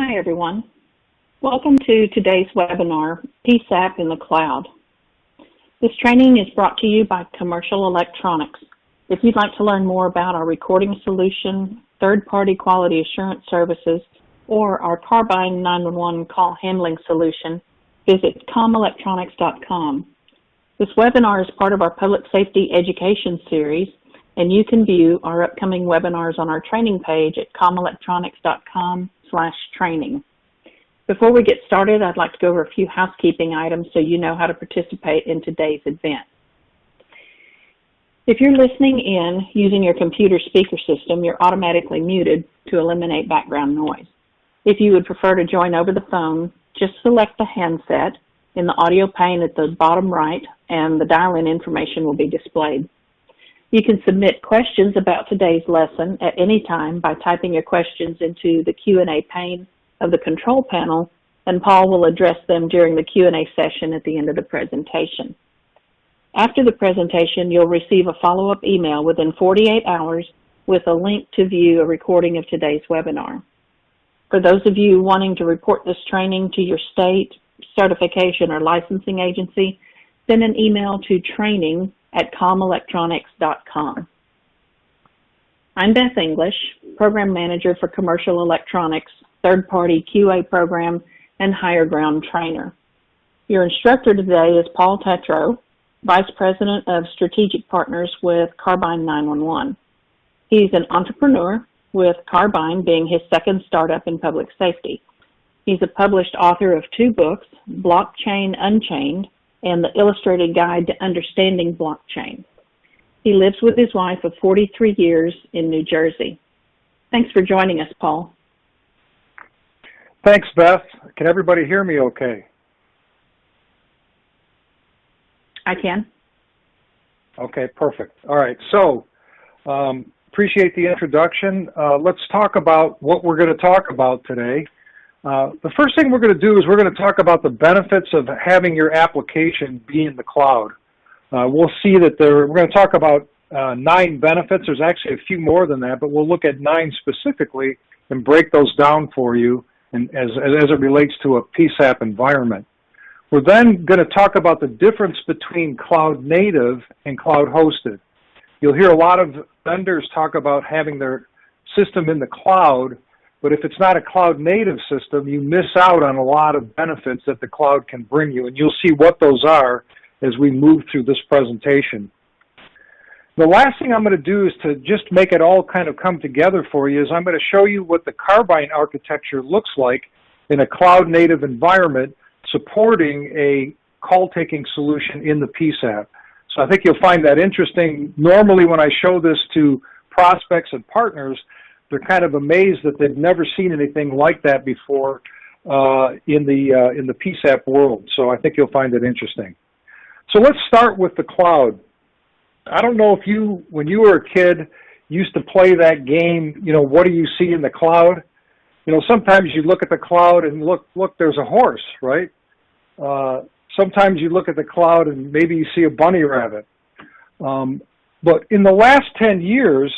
Hi, everyone. Welcome to today's webinar, PSAP in the Cloud. This training is brought to you by Commercial Electronics. If you'd like to learn more about our recording solution, third-party quality assurance services, or our Carbyne 911 call handling solution, visit comelectronics.com. This webinar is part of our Public Safety Education Series, and you can view our upcoming webinars on our training page at comelectronics.com/training. Before we get started, I'd like to go over a few housekeeping items so you know how to participate in today's event. If you're listening in using your computer speaker system, you're automatically muted to eliminate background noise. If you would prefer to join over the phone, just select the handset in the audio pane at the bottom right, and the dial-in information will be displayed. You can submit questions about today's lesson at any time by typing your questions into the Q&A pane of the control panel, and Paul will address them during the Q&A session at the end of the presentation. After the presentation, you'll receive a follow-up email within 48 hours with a link to view a recording of today's webinar. For those of you wanting to report this training to your state, certification, or licensing agency, send an email to training@comelectronics.com. I'm Beth English, Program Manager for Commercial Electronics, Third-Party QA Program, and Higher Ground Trainer. Your instructor today is Paul Tatro, Vice President of Strategic Partners with Carbyne 911. He's an entrepreneur, with Carbyne being his second startup in public safety. He's a published author of 2 books, Blockchain Unchained, and the Illustrated Guide to Understanding Blockchain. He lives with his wife of 43 years in New Jersey. Thanks for joining us, Paul. Thanks, Beth. Can everybody hear me okay? I can. Okay, perfect. All right, so appreciate the introduction. Let's talk about what we're going to talk about today. The first thing we're going to do is we're going to talk about the benefits of having your application be in the cloud. We'll see that we're going to talk about 9 benefits. There's actually a few more than that, but we'll look at 9 specifically and break those down for you and as it relates to a PSAP environment. We're then going to talk about the difference between cloud native and cloud hosted. You'll hear a lot of vendors talk about having their system in the cloud, but if it's not a cloud-native system, you miss out on a lot of benefits that the cloud can bring you, and you'll see what those are as we move through this presentation. The last thing I'm going to do is to just make it all kind of come together for you is I'm going to show you what the Carbyne architecture looks like in a cloud-native environment supporting a call-taking solution in the PSAP. So I think you'll find that interesting. Normally when I show this to prospects and partners, they're kind of amazed that they've never seen anything like that before in the PSAP world. So I think you'll find it interesting. So let's start with the cloud. I don't know if you, when you were a kid, used to play that game, you know, what do you see in the cloud? You know, sometimes you look at the cloud and look, there's a horse, right? Sometimes you look at the cloud and maybe you see a bunny rabbit. But in the last 10 years,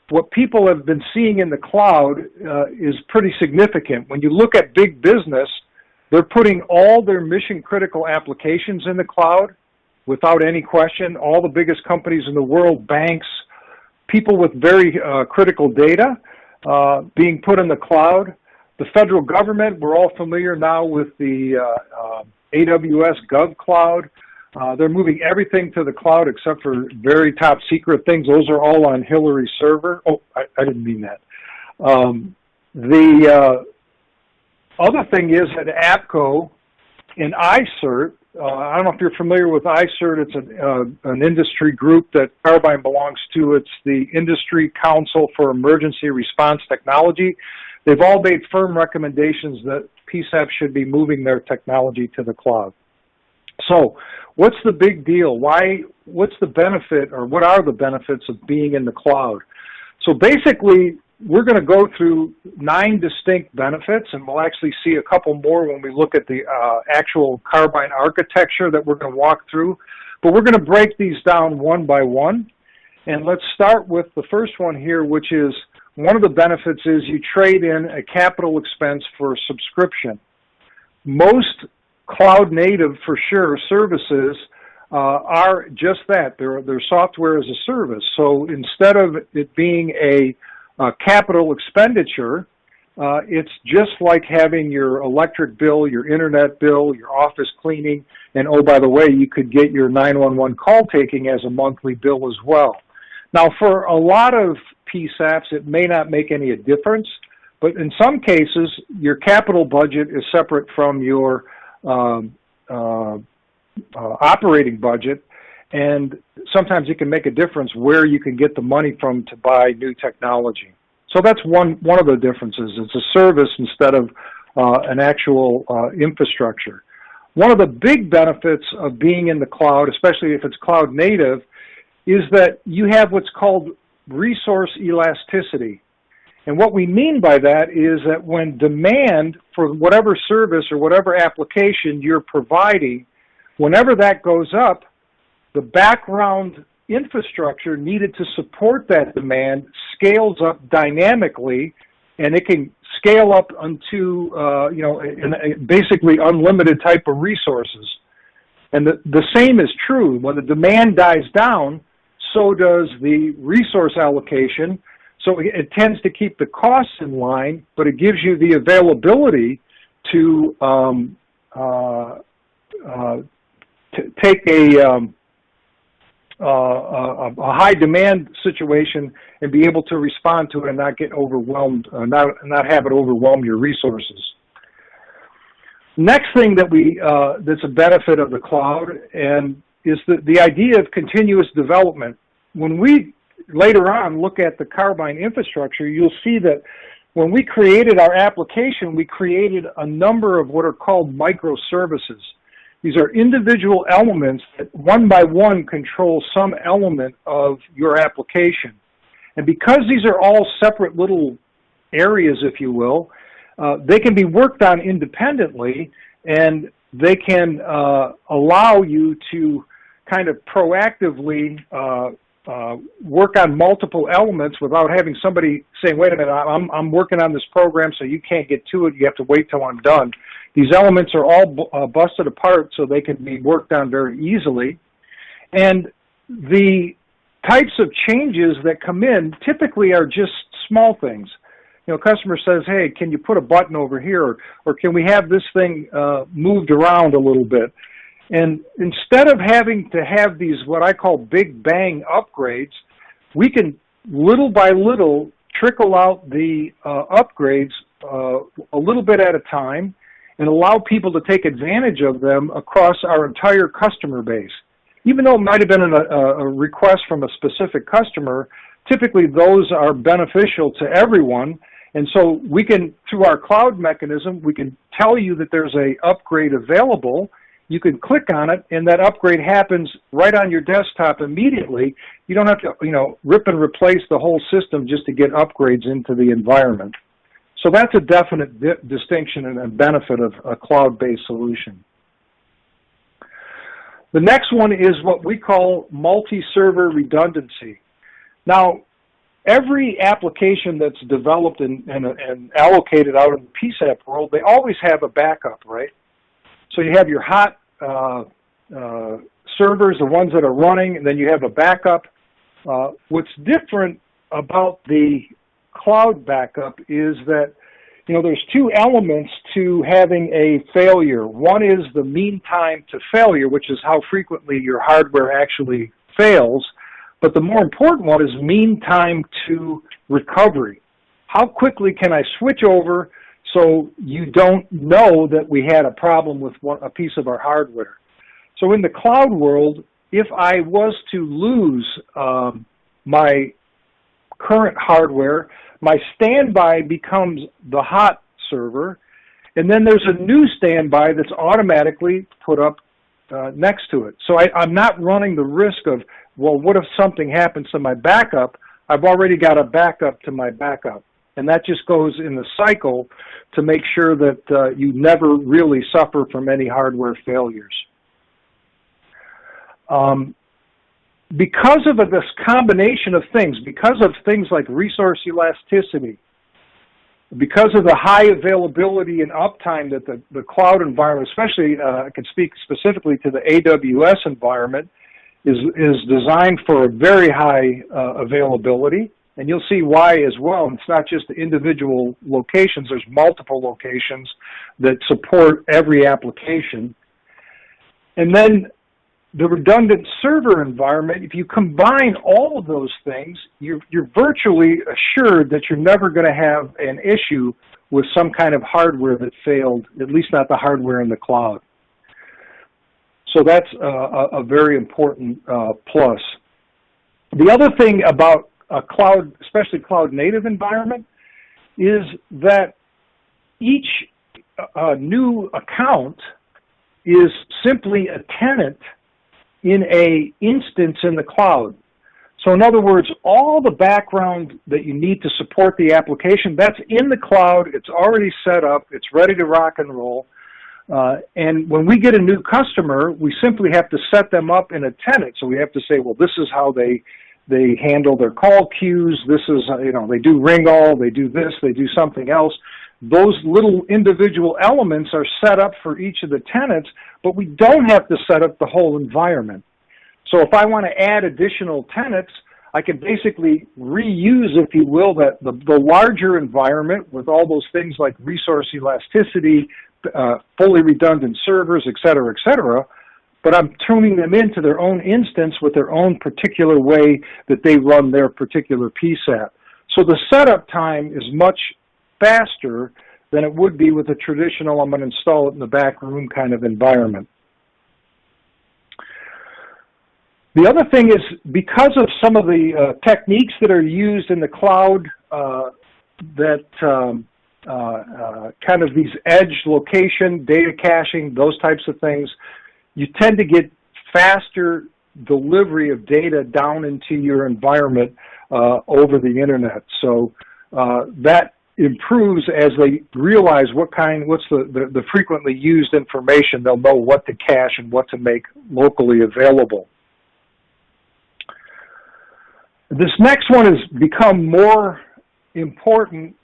what people have been seeing in the cloud is pretty significant. When you look at big business, they're putting all their mission-critical applications in the cloud without any question. All the biggest companies in the world, banks, people with very critical data being put in the cloud. The federal government, we're all familiar now with the AWS GovCloud. They're moving everything to the cloud except for very top secret things. Those are all on Hillary's server. Oh, I didn't mean that. The other thing is at APCO in ICERT, I don't know if you're familiar with ICERT. It's an industry group that Carbyne belongs to. It's the Industry Council for Emergency Response Technology. They've all made firm recommendations that PSAP should be moving their technology to the cloud. So what's the big deal? What's the benefit, or what are the benefits of being in the cloud? So basically, we're going to go through 9 distinct benefits, and we'll actually see a couple more when we look at the actual Carbyne architecture that we're going to walk through. But we're going to break these down one by one. And let's start with the first one here, which is one of the benefits is you trade in a capital expense for a subscription. Most cloud native, for sure, services are just that. They're software as a service. So instead of it being a capital expenditure, it's just like having your electric bill, your internet bill, your office cleaning, and oh, by the way, you could get your 911 call taking as a monthly bill as well. Now, for a lot of PSAPs, it may not make any difference, but in some cases, your capital budget is separate from your operating budget, and sometimes it can make a difference where you can get the money from to buy new technology. So that's one of the differences. It's a service instead of an actual infrastructure. One of the big benefits of being in the cloud, especially if it's cloud native, is that you have what's called resource elasticity. And what we mean by that is that when demand for whatever service or whatever application you're providing, whenever that goes up, the background infrastructure needed to support that demand scales up dynamically, and it can scale up onto basically unlimited type of resources. And the same is true. When the demand dies down, so does the resource allocation. So it tends to keep the costs in line, but it gives you the availability to take a high demand situation and be able to respond to it and not get overwhelmed, not have it overwhelm your resources. Next thing that that's a benefit of the cloud and is the idea of continuous development. When we later on look at the Carbyne infrastructure, you'll see that when we created our application, we created a number of what are called microservices. These are individual elements that one by one control some element of your application. And because these are all separate little areas, if you will, they can be worked on independently, and they can allow you to kind of proactively work on multiple elements without having somebody saying, wait a minute, I'm working on this program, so you can't get to it. You have to wait till I'm done. These elements are all busted apart so they can be worked on very easily. And the types of changes that come in typically are just small things. You know, customer says, hey, can you put a button over here? Or can we have this thing moved around a little bit? And instead of having to have these what I call big bang upgrades, we can little by little trickle out the upgrades a little bit at a time and allow people to take advantage of them across our entire customer base. Even though it might have been a request from a specific customer, typically those are beneficial to everyone. And so we can, through our cloud mechanism, we can tell you that there's an upgrade available. You can click on it, and that upgrade happens right on your desktop immediately. You don't have to, rip and replace the whole system just to get upgrades into the environment. So that's a definite distinction and benefit of a cloud-based solution. The next one is what we call multi-server redundancy. Now, every application that's developed and allocated out in the PSAP world, they always have a backup, right? So you have your hot servers, the ones that are running, and then you have a backup. What's different about the cloud backup is that, there's two elements to having a failure. One is the mean time to failure, which is how frequently your hardware actually fails. But the more important one is mean time to recovery. How quickly can I switch over so you don't know that we had a problem with a piece of our hardware? So in the cloud world, if I was to lose my current hardware, my standby becomes the hot server, and then there's a new standby that's automatically put up next to it. So I'm not running the risk of, well, what if something happens to my backup? I've already got a backup to my backup. And that just goes in the cycle to make sure that you never really suffer from any hardware failures. because of this combination of things, because of things like resource elasticity, because of the high availability and uptime that the cloud environment, especially I can speak specifically to the AWS environment, is designed for a very high availability. And you'll see why as well. It's not just the individual locations. There's multiple locations that support every application. And then the redundant server environment, if you combine all of those things, you're virtually assured that you're never going to have an issue with some kind of hardware that failed, at least not the hardware in the cloud. So that's a very important plus. The other thing about a cloud, especially cloud-native environment, is that each new account is simply a tenant in a instance in the cloud. So in other words, all the background that you need to support the application, that's in the cloud, it's already set up, it's ready to rock and roll. And when we get a new customer, we simply have to set them up in a tenant. So we have to say, well, this is how they handle their call queues, this is, they do ring all, they do this, they do something else. Those little individual elements are set up for each of the tenants, but we don't have to set up the whole environment. So if I want to add additional tenants, I can basically reuse, if you will, the larger environment with all those things like resource elasticity, fully redundant servers, et cetera, but I'm tuning them into their own instance with their own particular way that they run their particular PSAP. So the setup time is much faster than it would be with a traditional, I'm going to install it in the back room kind of environment. The other thing is, because of some of the techniques that are used in the cloud, kind of these edge location, data caching, those types of things, you tend to get faster delivery of data down into your environment over the internet. So that improves as they realize what's the frequently used information. They'll know what to cache and what to make locally available. This next one has become more important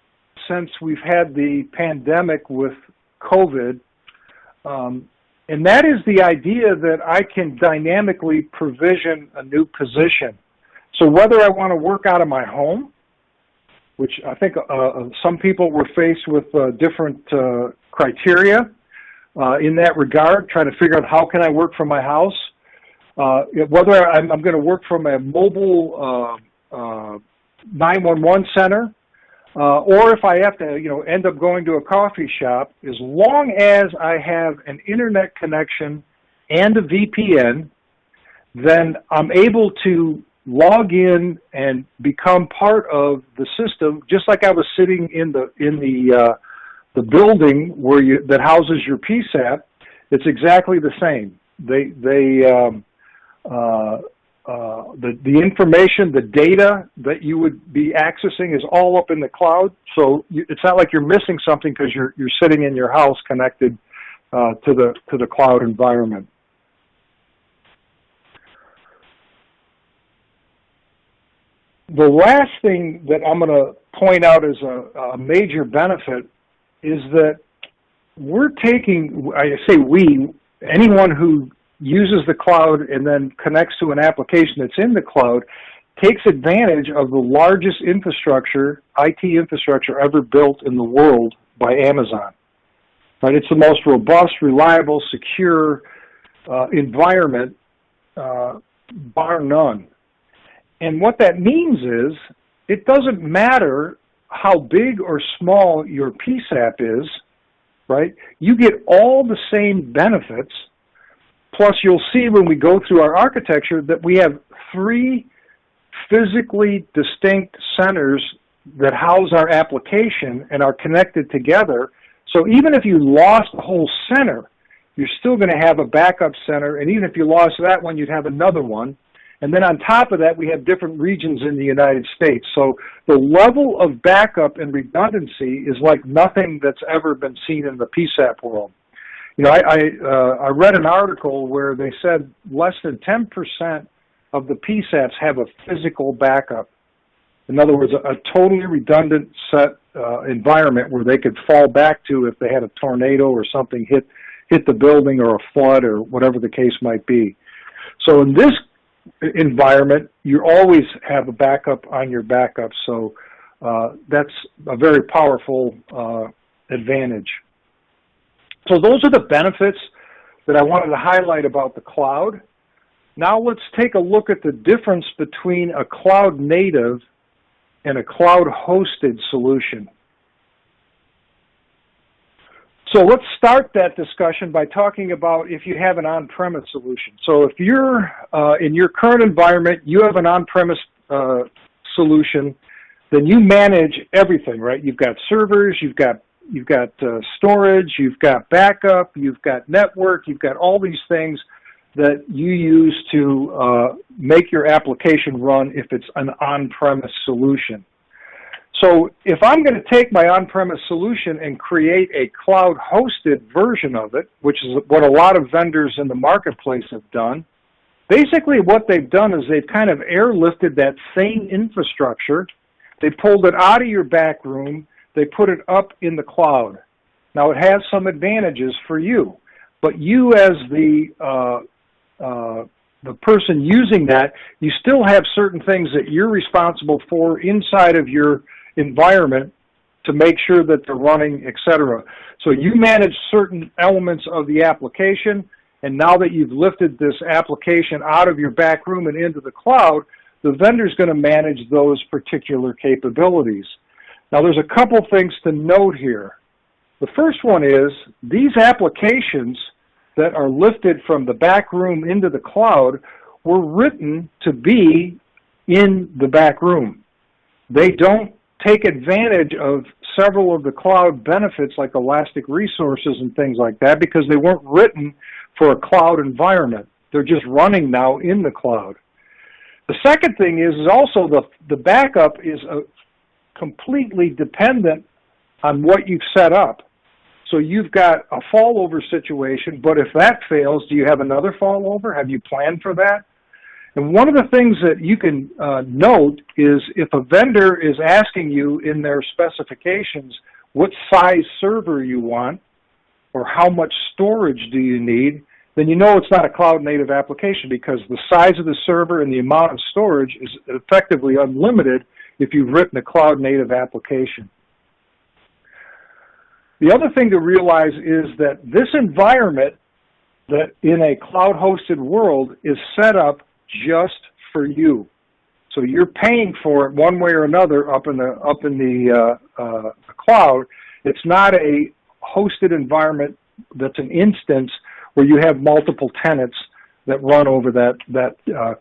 since we've had the pandemic with COVID, and that is the idea that I can dynamically provision a new position. So whether I want to work out of my home, which I think some people were faced with different criteria in that regard, trying to figure out how can I work from my house, whether I'm going to work from a mobile 911 center, or if I have to, end up going to a coffee shop, as long as I have an internet connection and a VPN, then I'm able to log in and become part of the system, just like I was sitting in the building that houses your PSAP. It's exactly the same. The information, the data that you would be accessing is all up in the cloud. So it's not like you're missing something because you're sitting in your house connected to the cloud environment. The last thing that I'm going to point out as a major benefit is that we're taking, I say we, anyone who uses the cloud and then connects to an application that's in the cloud takes advantage of the largest infrastructure, IT infrastructure ever built in the world by Amazon. Right? It's the most robust, reliable, secure environment, bar none. And what that means is, it doesn't matter how big or small your PSAP is, right? You get all the same benefits. Plus, you'll see when we go through our architecture that we have 3 physically distinct centers that house our application and are connected together. So even if you lost the whole center, you're still going to have a backup center. And even if you lost that one, you'd have another one. And then on top of that, we have different regions in the United States. So the level of backup and redundancy is like nothing that's ever been seen in the PSAP world. I read an article where they said less than 10% of the PSAPs have a physical backup. In other words, a totally redundant set environment where they could fall back to if they had a tornado or something hit the building, or a flood, or whatever the case might be. So in this environment, you always have a backup on your backup. So that's a very powerful advantage. So those are the benefits that I wanted to highlight about the cloud. Now let's take a look at the difference between a cloud native and a cloud hosted solution. So let's start that discussion by talking about if you have an on-premise solution. So if you're in your current environment, you have an on-premise solution, then you manage everything, right? You've got servers, you've got storage, you've got backup, you've got network, you've got all these things that you use to make your application run if it's an on-premise solution. So if I'm going to take my on-premise solution and create a cloud-hosted version of it, which is what a lot of vendors in the marketplace have done, basically what they've done is they've kind of airlifted that same infrastructure, they pulled it out of your back room, they put it up in the cloud. Now it has some advantages for you, but you as the person using that, you still have certain things that you're responsible for inside of your environment to make sure that they're running, etc. So you manage certain elements of the application, and now that you've lifted this application out of your back room and into the cloud, the vendor's going to manage those particular capabilities. Now there's a couple things to note here. The first one is these applications that are lifted from the back room into the cloud were written to be in the back room. They don't take advantage of several of the cloud benefits like elastic resources and things like that because they weren't written for a cloud environment. They're just running now in the cloud. The second thing is also the backup is completely dependent on what you've set up. So you've got a fallover situation, but if that fails, do you have another fallover? Have you planned for that? And one of the things that you can note is if a vendor is asking you in their specifications what size server you want or how much storage do you need, then you know it's not a cloud-native application because the size of the server and the amount of storage is effectively unlimited if you've written a cloud-native application. The other thing to realize is that this environment that in a cloud-hosted world is set up just for you. So you're paying for it one way or another up in the cloud. It's not a hosted environment that's an instance where you have multiple tenants that run over that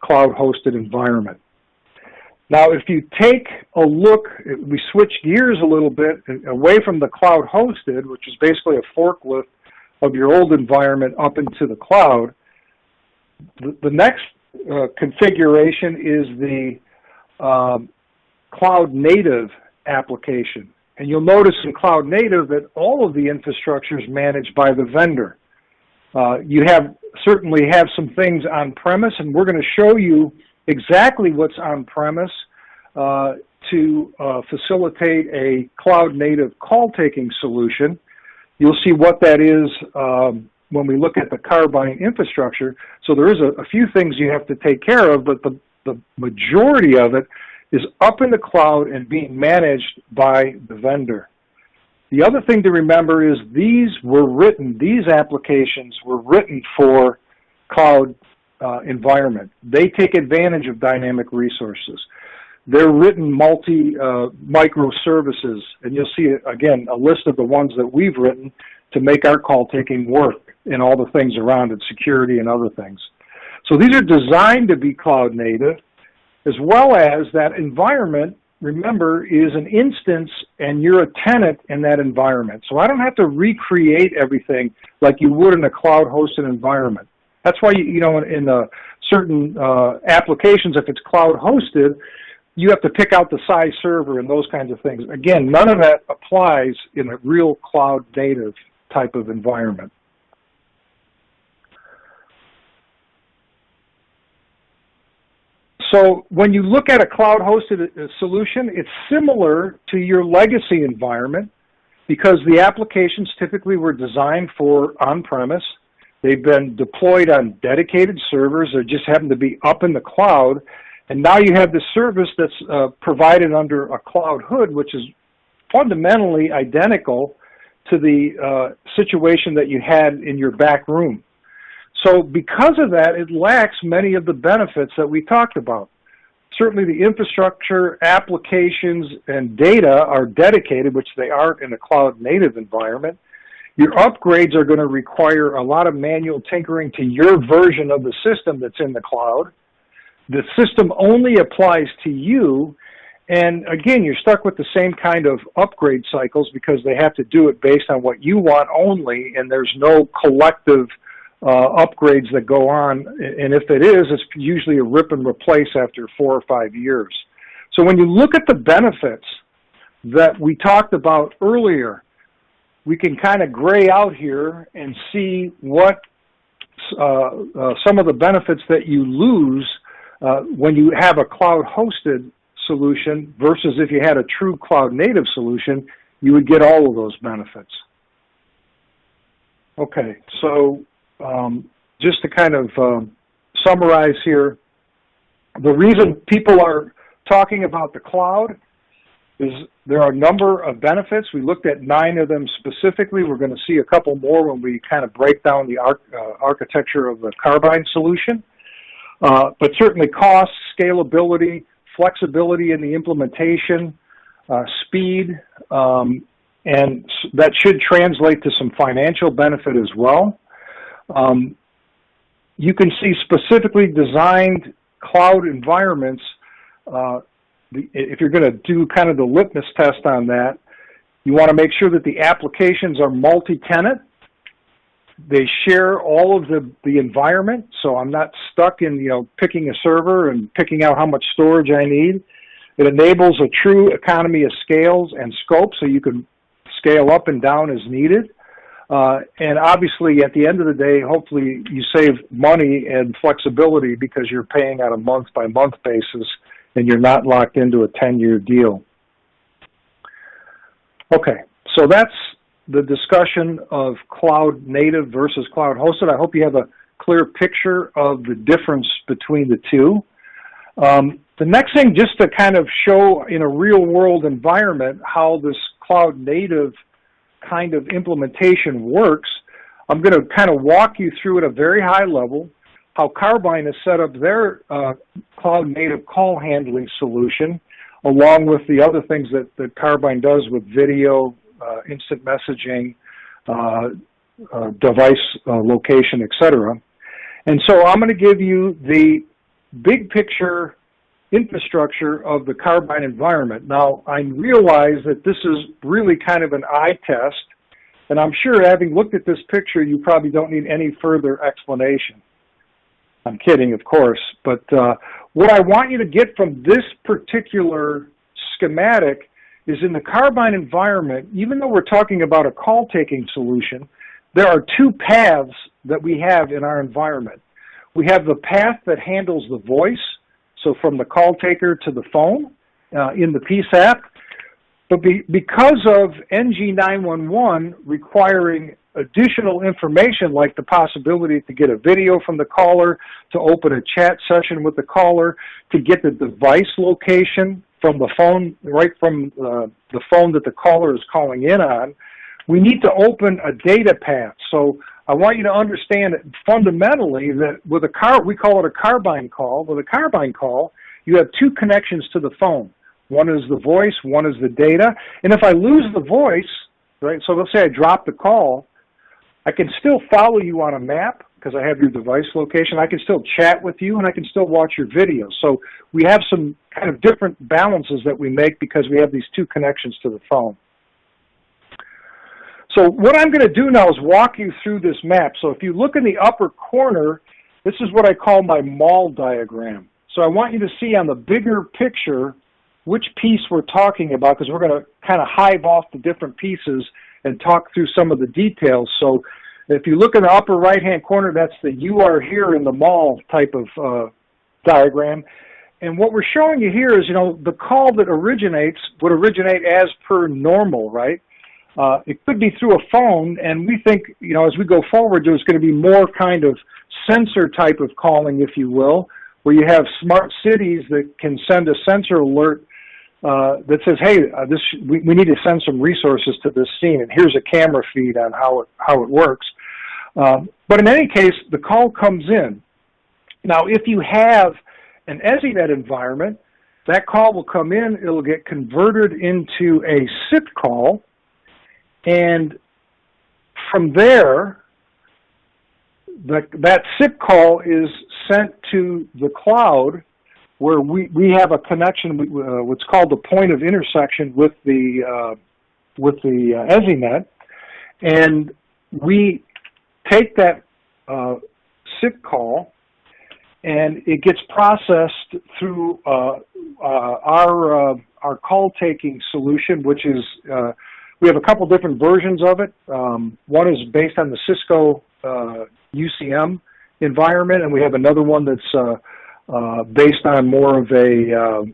cloud-hosted environment. Now, if you take a look, we switch gears a little bit away from the cloud-hosted, which is basically a forklift of your old environment up into the cloud. The next configuration is the cloud-native application. And you'll notice in cloud-native that all of the infrastructure is managed by the vendor. You certainly have some things on-premise, and we're going to show you exactly what's on-premise to facilitate a cloud-native call-taking solution. You'll see what that is when we look at the Carbyne infrastructure. So there is a few things you have to take care of, but the majority of it is up in the cloud and being managed by the vendor. The other thing to remember is these applications were written for cloud environment. They take advantage of dynamic resources. They're written microservices, and you'll see, again, a list of the ones that we've written to make our call taking work and all the things around it, security and other things. So these are designed to be cloud native, as well as that environment, remember, is an instance and you're a tenant in that environment. So I don't have to recreate everything like you would in a cloud hosted environment. That's why, in certain applications, if it's cloud hosted, you have to pick out the size server and those kinds of things. Again, none of that applies in a real cloud native type of environment. So when you look at a cloud-hosted solution, it's similar to your legacy environment because the applications typically were designed for on-premise. They've been deployed on dedicated servers or just happen to be up in the cloud. And now you have the service that's provided under a cloud hood, which is fundamentally identical to the situation that you had in your back room. So because of that, it lacks many of the benefits that we talked about. Certainly the infrastructure, applications, and data are dedicated, which they aren't in a cloud-native environment. Your upgrades are going to require a lot of manual tinkering to your version of the system that's in the cloud. The system only applies to you, and again, you're stuck with the same kind of upgrade cycles because they have to do it based on what you want only, and there's no collective upgrades that go on, and if it is, it's usually a rip and replace after 4 or 5 years. So when you look at the benefits that we talked about earlier, we can kind of gray out here and see what some of the benefits that you lose when you have a cloud-hosted solution versus if you had a true cloud-native solution, you would get all of those benefits. Okay, so just to kind of summarize here, the reason people are talking about the cloud is there are a number of benefits. We looked at 9 of them specifically. We're going to see a couple more when we kind of break down the architecture of the Carbyne solution. But certainly cost, scalability, flexibility in the implementation, speed, and that should translate to some financial benefit as well. You can see specifically designed cloud environments. If you're going to do kind of the litmus test on that, you want to make sure that the applications are multi-tenant. They share all of the environment, so I'm not stuck in picking a server and picking out how much storage I need. It enables a true economy of scales and scope, so you can scale up and down as needed. And obviously, at the end of the day, hopefully you save money and flexibility because you're paying on a month-by-month basis and you're not locked into a 10-year deal. Okay, so that's the discussion of cloud native versus cloud hosted. I hope you have a clear picture of the difference between the two. The next thing, just to kind of show in a real-world environment how this cloud native kind of implementation works, I'm going to kind of walk you through at a very high level how Carbyne has set up their cloud native call handling solution, along with the other things that Carbyne does with video, instant messaging, device location, etc. And so I'm going to give you the big picture infrastructure of the Carbyne environment. Now, I realize that this is really kind of an eye test, and I'm sure having looked at this picture, you probably don't need any further explanation. I'm kidding, of course, but what I want you to get from this particular schematic is in the Carbyne environment, even though we're talking about a call-taking solution, there are 2 paths that we have in our environment. We have the path that handles the voice, so from the call taker to the phone in the PSAP. But because of NG911 requiring additional information like the possibility to get a video from the caller, to open a chat session with the caller, to get the device location from the phone, right from the phone that the caller is calling in on, we need to open a data path. So I want you to understand that fundamentally that with a we call it a Carbyne call. With a Carbyne call, you have 2 connections to the phone. One is the voice, one is the data. And if I lose the voice, right, so let's say I drop the call, I can still follow you on a map because I have your device location. I can still chat with you, and I can still watch your video. So we have some kind of different balances that we make because we have these 2 connections to the phone. So what I'm going to do now is walk you through this map. So if you look in the upper corner, this is what I call my mall diagram. So I want you to see on the bigger picture which piece we're talking about, because we're going to kind of hive off the different pieces and talk through some of the details. So if you look in the upper right-hand corner, that's the "you are here in the mall" type of diagram. And what we're showing you here is, the call that originates would originate as per normal, right? It could be through a phone, and we think, as we go forward, there's going to be more kind of sensor type of calling, if you will, where you have smart cities that can send a sensor alert that says, hey, we need to send some resources to this scene, and here's a camera feed on how it works. But in any case, the call comes in. Now, if you have an EZNet environment, that call will come in, it'll get converted into a SIP call, and from there, that SIP call is sent to the cloud, where we have a connection, what's called the point of intersection with the EZNet, and we take that SIP call, and it gets processed through our call-taking solution, which is, we have a couple different versions of it. One is based on the Cisco UCM environment, and we have another one that's based on more of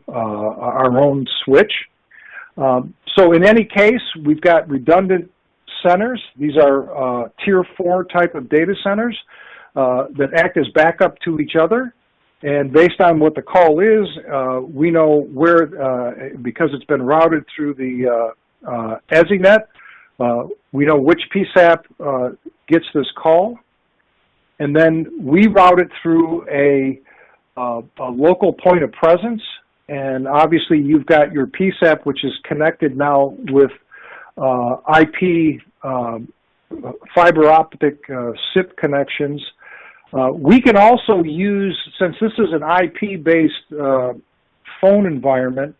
our own switch. So in any case, we've got redundant centers. These are tier 4 type of data centers that act as backup to each other. And based on what the call is, we know where, because it's been routed through the EZNet, we know which PSAP gets this call. And then we route it through a local point of presence. And obviously you've got your PSAP, which is connected now with IP fiber optic SIP connections. We can also use, since this is an IP-based phone environment,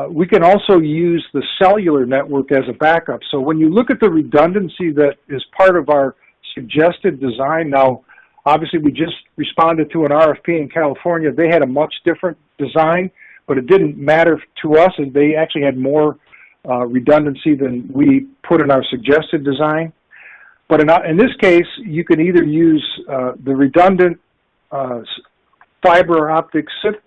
we can also use the cellular network as a backup. So when you look at the redundancy that is part of our suggested design, now obviously we just responded to an RFP in California. They had a much different design, but it didn't matter to us, and they actually had more redundancy than we put in our suggested design. But in this case, you can either use the redundant fiber optic SIP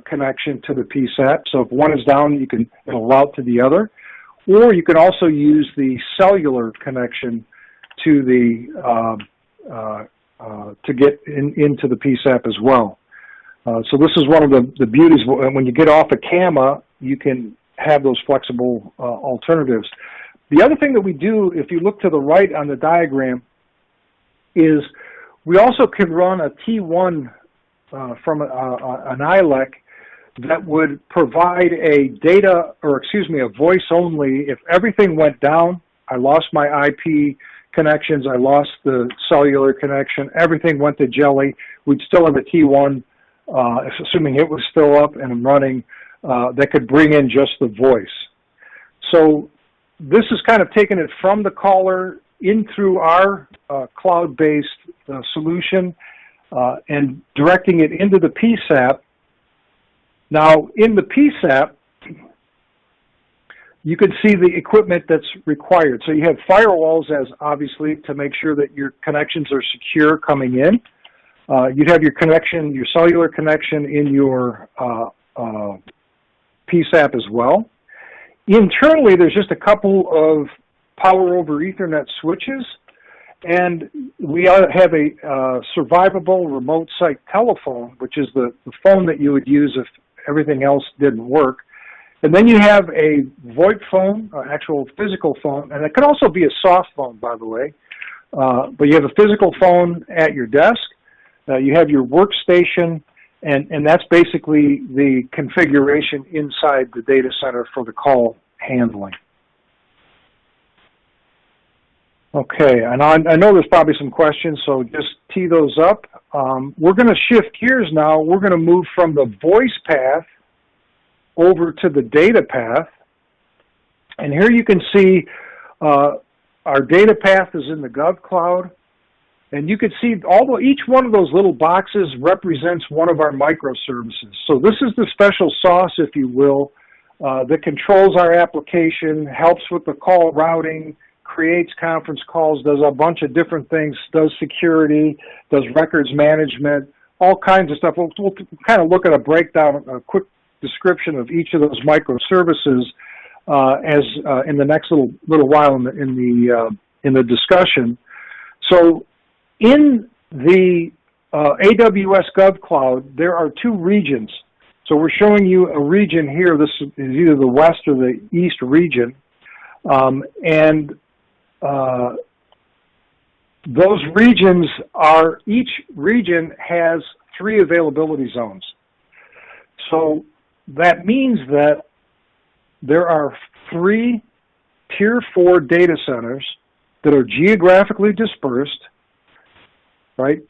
connection to the PSAP. So if one is down, it'll route to the other. Or you can also use the cellular connection to the to get into the PSAP as well. So this is one of the beauties. When you get off a camera, you can have those flexible alternatives. The other thing that we do, if you look to the right on the diagram, is we also can run a T1 from an ILEC that would provide a voice only. If everything went down, I lost my IP connections, I lost the cellular connection, everything went to jelly, we'd still have a T1, assuming it was still up and running, that could bring in just the voice. So this is kind of taking it from the caller in through our cloud-based solution and directing it into the PSAP. Now, in the PSAP, you can see the equipment that's required. So you have firewalls, as obviously, to make sure that your connections are secure coming in. You'd have your connection, your cellular connection in your PSAP as well. Internally, there's just a couple of power over Ethernet switches, and we have a survivable remote site telephone, which is the phone that you would use if everything else didn't work. And then you have a VoIP phone, actual physical phone, and it could also be a soft phone, by the way. But you have a physical phone at your desk. You have your workstation, and that's basically the configuration inside the data center for the call handling. Okay, and I know there's probably some questions, so just tee those up. We're going to shift gears now. We're going to move from the voice path over to the data path. And here you can see our data path is in the GovCloud. And you can see each one of those little boxes represents one of our microservices. So this is the special sauce, if you will, that controls our application, helps with the call routing, creates conference calls, does a bunch of different things, does security, does records management, all kinds of stuff. We'll kind of look at a breakdown, a quick description of each of those microservices as in the next little while in the discussion. So in the AWS GovCloud, there are two regions. So we're showing you a region here. This is either the west or the east region. Those regions are, each region has 3 availability zones. So that means that there are 3 Tier 4 data centers that are geographically dispersed, right?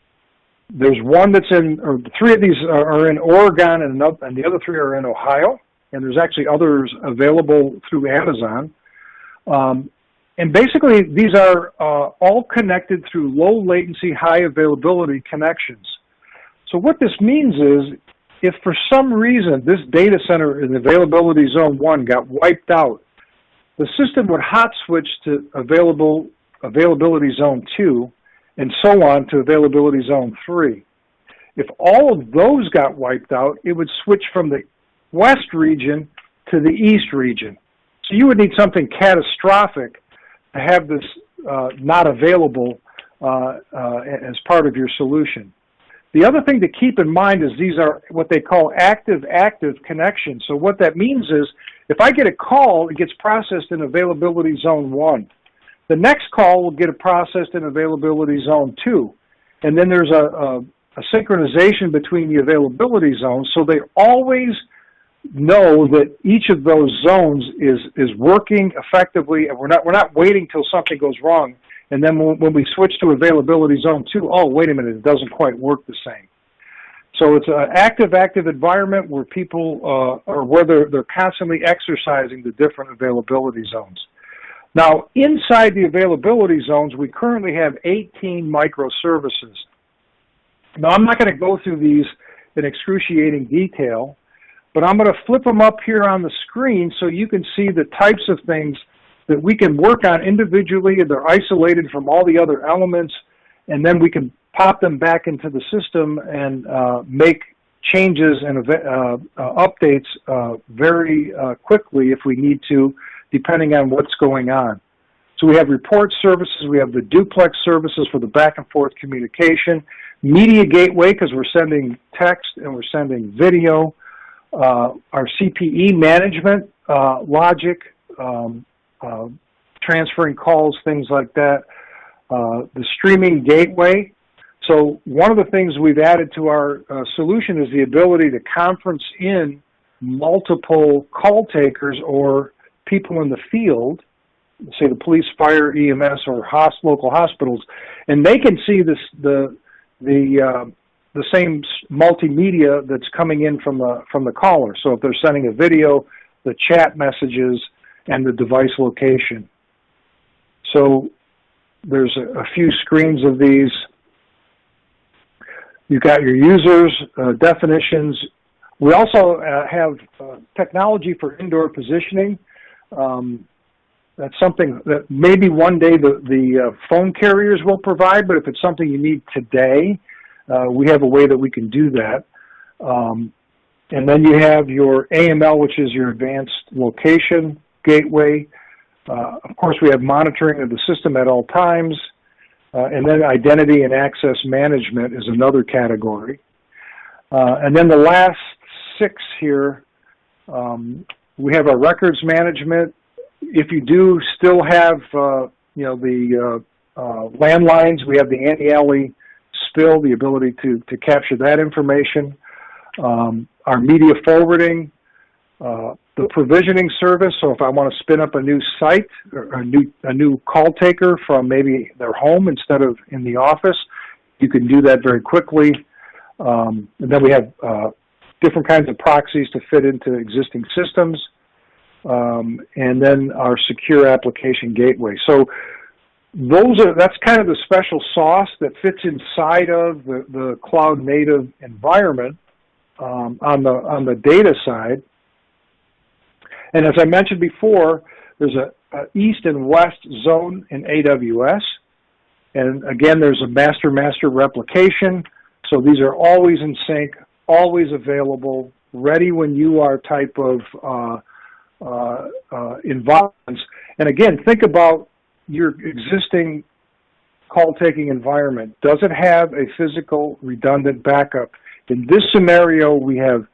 There's one that's in, or 3 of these are in Oregon, and the other 3 are in Ohio, and there's actually others available through Amazon. And basically, these are all connected through low latency, high availability connections. So what this means is, if for some reason this data center in availability zone 1 got wiped out, the system would hot switch to availability zone 2, and so on to availability zone 3. If all of those got wiped out, it would switch from the west region to the east region. So you would need something catastrophic to have this not available as part of your solution. The other thing to keep in mind is these are what they call active-active connections. So what that means is, if I get a call, it gets processed in availability zone 1. The next call will get processed in availability zone 2. And then there's a synchronization between the availability zones, so they always know that each of those zones is working effectively, and we're not waiting till something goes wrong. And then when we switch to availability zone 2, oh, wait a minute, it doesn't quite work the same. So it's an active environment where people, or where they're constantly exercising the different availability zones. Now, inside the availability zones, we currently have 18 microservices. Now, I'm not going to go through these in excruciating detail, but I'm going to flip them up here on the screen so you can see the types of things that we can work on individually, and they're isolated from all the other elements, and then we can pop them back into the system and make changes and updates very quickly if we need to, depending on what's going on. So we have report services, we have the duplex services for the back and forth communication, media gateway because we're sending text and we're sending video, our CPE management logic, transferring calls, things like that, the streaming gateway. So one of the things we've added to our solution is the ability to conference in multiple call takers or people in the field, say the police, fire, EMS, or local hospitals, and they can see the same multimedia that's coming in from the caller. So if they're sending a video, the chat messages, and the device location. So there's a few screens of these. You've got your users, definitions. We also have technology for indoor positioning. That's something that maybe one day the phone carriers will provide, but if it's something you need today, we have a way that we can do that. And then you have your AML, which is your advanced location gateway. Of course, we have monitoring of the system at all times. And then identity and access management is another category. And then the last 6 here, we have our records management. If you do still have, the landlines, we have the anti-alley spill, the ability to capture that information. Our media forwarding, the provisioning service. So if I want to spin up a new site or a new call taker from maybe their home instead of in the office, you can do that very quickly. And then we have different kinds of proxies to fit into existing systems. And then our secure application gateway. So that's kind of the special sauce that fits inside of the cloud native environment on the data side. And as I mentioned before, there's a east and west zone in AWS. And again, there's a master replication. So these are always in sync, always available, ready when you are type of environments. And again, think about your existing call-taking environment. Does it have a physical redundant backup? In this scenario, we have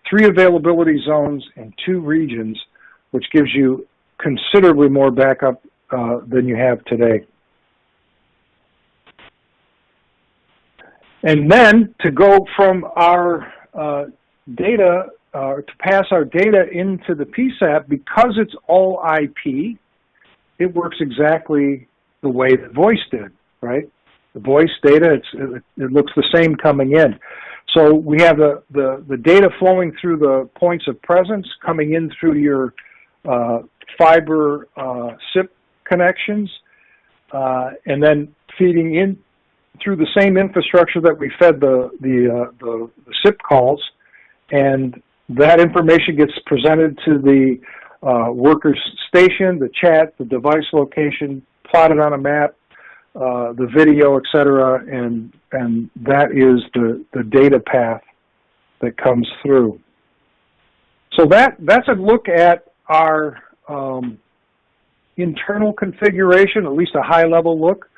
3 availability zones and 2 regions, which gives you considerably more backup than you have today. And then to go from our data, to pass our data into the PSAP, because it's all IP, it works exactly the way that voice did, right? The voice data, it looks the same coming in. So we have the data flowing through the points of presence, coming in through your fiber SIP connections, and then feeding in through the same infrastructure that we fed the SIP calls, and that information gets presented to the worker's station, the chat, the device location, plotted on a map, the video, etc., and that is the data path that comes through. So that's a look at our internal configuration, at least a high-level look.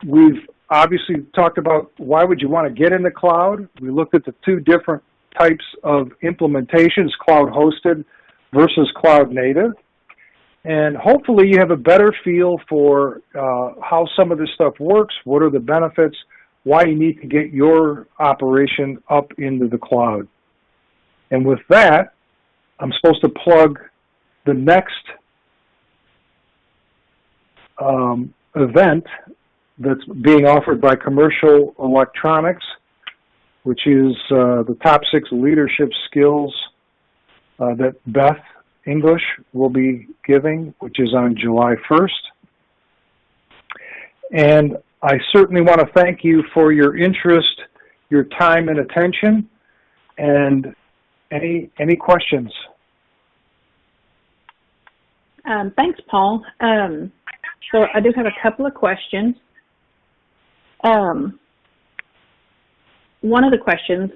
We've obviously talked about why would you want to get in the cloud. We looked at the 2 different types of implementations, cloud-hosted versus cloud-native. And hopefully you have a better feel for how some of this stuff works, what are the benefits, why you need to get your operation up into the cloud. And with that, I'm supposed to plug the next event that's being offered by Commercial Electronics, which is the top 6 leadership skills that Beth English will be giving, which is on July 1st. And I certainly want to thank you for your interest, your time and attention, and any questions? Thanks, Paul. So I do have a couple of questions. One of the questions,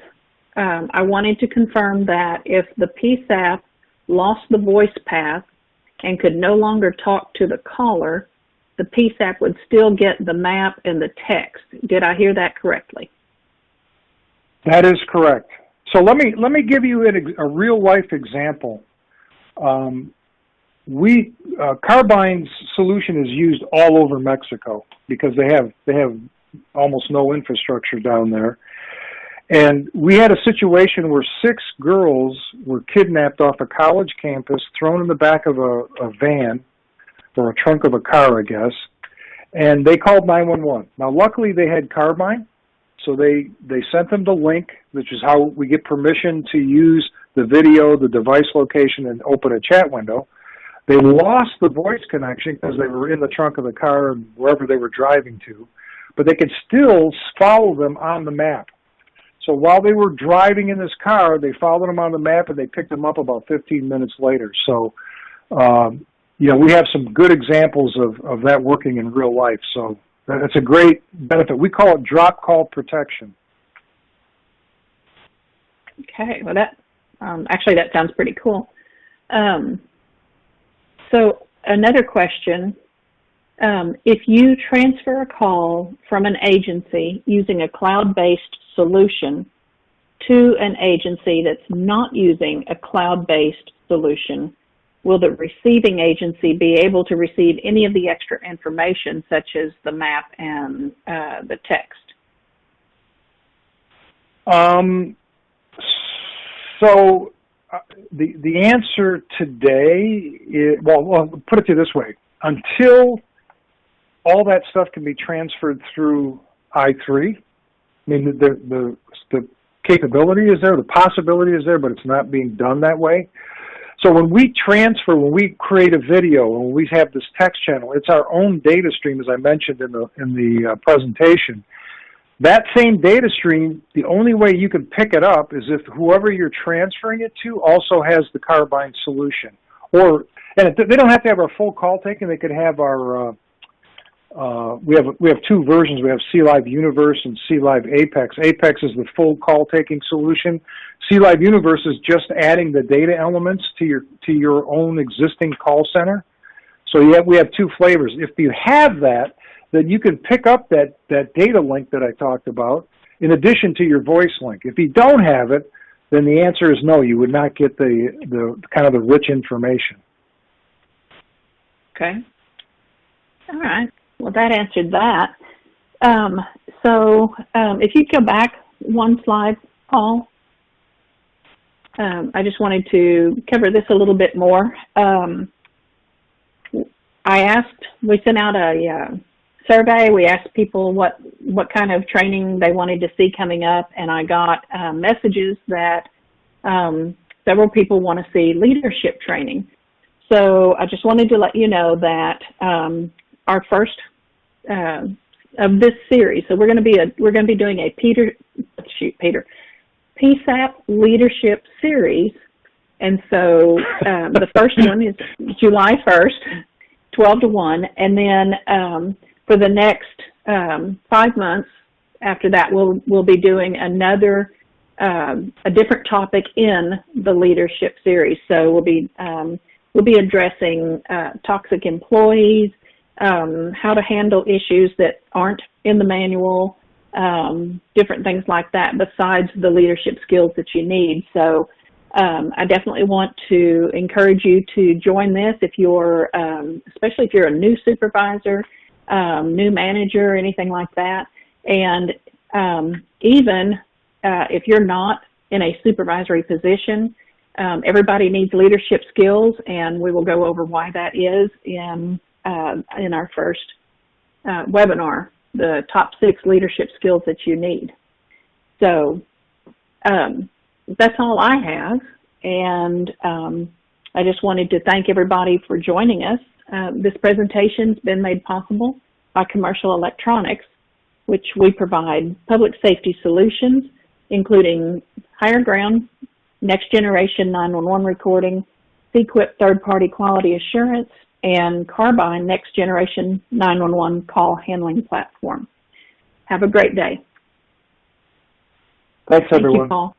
I wanted to confirm that if the PSAP lost the voice path and could no longer talk to the caller, the PSAP would still get the map and the text. Did I hear that correctly? That is correct. So let me give you a real life example. Carbyne's solution is used all over Mexico because they have almost no infrastructure down there. And we had a situation where 6 girls were kidnapped off a college campus, thrown in the back of a van, or a trunk of a car, I guess, and they called 911. Now, luckily, they had Carbyne, so they sent them the link, which is how we get permission to use the video, the device location, and open a chat window. They lost the voice connection because they were in the trunk of the car and wherever they were driving to, but they could still follow them on the map. So while they were driving in this car, they followed them on the map and they picked them up about 15 minutes later. So, we have some good examples of that working in real life. So that's a great benefit. We call it drop call protection. Okay, well that sounds pretty cool. So another question, if you transfer a call from an agency using a cloud-based solution to an agency that's not using a cloud-based solution, will the receiving agency be able to receive any of the extra information such as the map and the text? The answer today is, well, put it to you this way. Until all that stuff can be transferred through I3, I mean, the capability is there, the possibility is there, but it's not being done that way. So when we transfer, when we create a video, when we have this text channel, it's our own data stream, as I mentioned in the presentation. That same data stream, the only way you can pick it up is if whoever you're transferring it to also has the Carbyne solution. And they don't have to have our full call taken. They could have our we have two versions. We have CLive Universe and CLive Apex. Apex is the full call taking solution. CLive Universe is just adding the data elements to your own existing call center. So we have two flavors. If you have that, then you can pick up that data link that I talked about in addition to your voice link. If you don't have it, then the answer is no. You would not get the kind of the rich information. Okay. All right. Well, that answered that. So if you go back one slide, Paul, I just wanted to cover this a little bit more. We sent out a survey. We asked people what kind of training they wanted to see coming up, and I got messages that several people want to see leadership training. So I just wanted to let you know that our first of this series, so we're going to be doing a PSAP leadership series, and so the first one is July 1st, 12 to 1, and then for the next 5 months after that, we'll be doing another a different topic in the leadership series. So we'll be addressing toxic employees, how to handle issues that aren't in the manual, different things like that besides the leadership skills that you need. So I definitely want to encourage you to join this if you're, especially if you're a new supervisor, new manager, anything like that. And even if you're not in a supervisory position, everybody needs leadership skills, and we will go over why that is in our first webinar, the top 6 leadership skills that you need. So that's all I have, and I just wanted to thank everybody for joining us. This presentation's been made possible by Commercial Electronics, which we provide public safety solutions, including higher ground, next generation 911 recording, CQIP third-party quality assurance, and Carbyne next generation 911 call handling platform. Have a great day. Thanks, everyone. Thank you, Paul.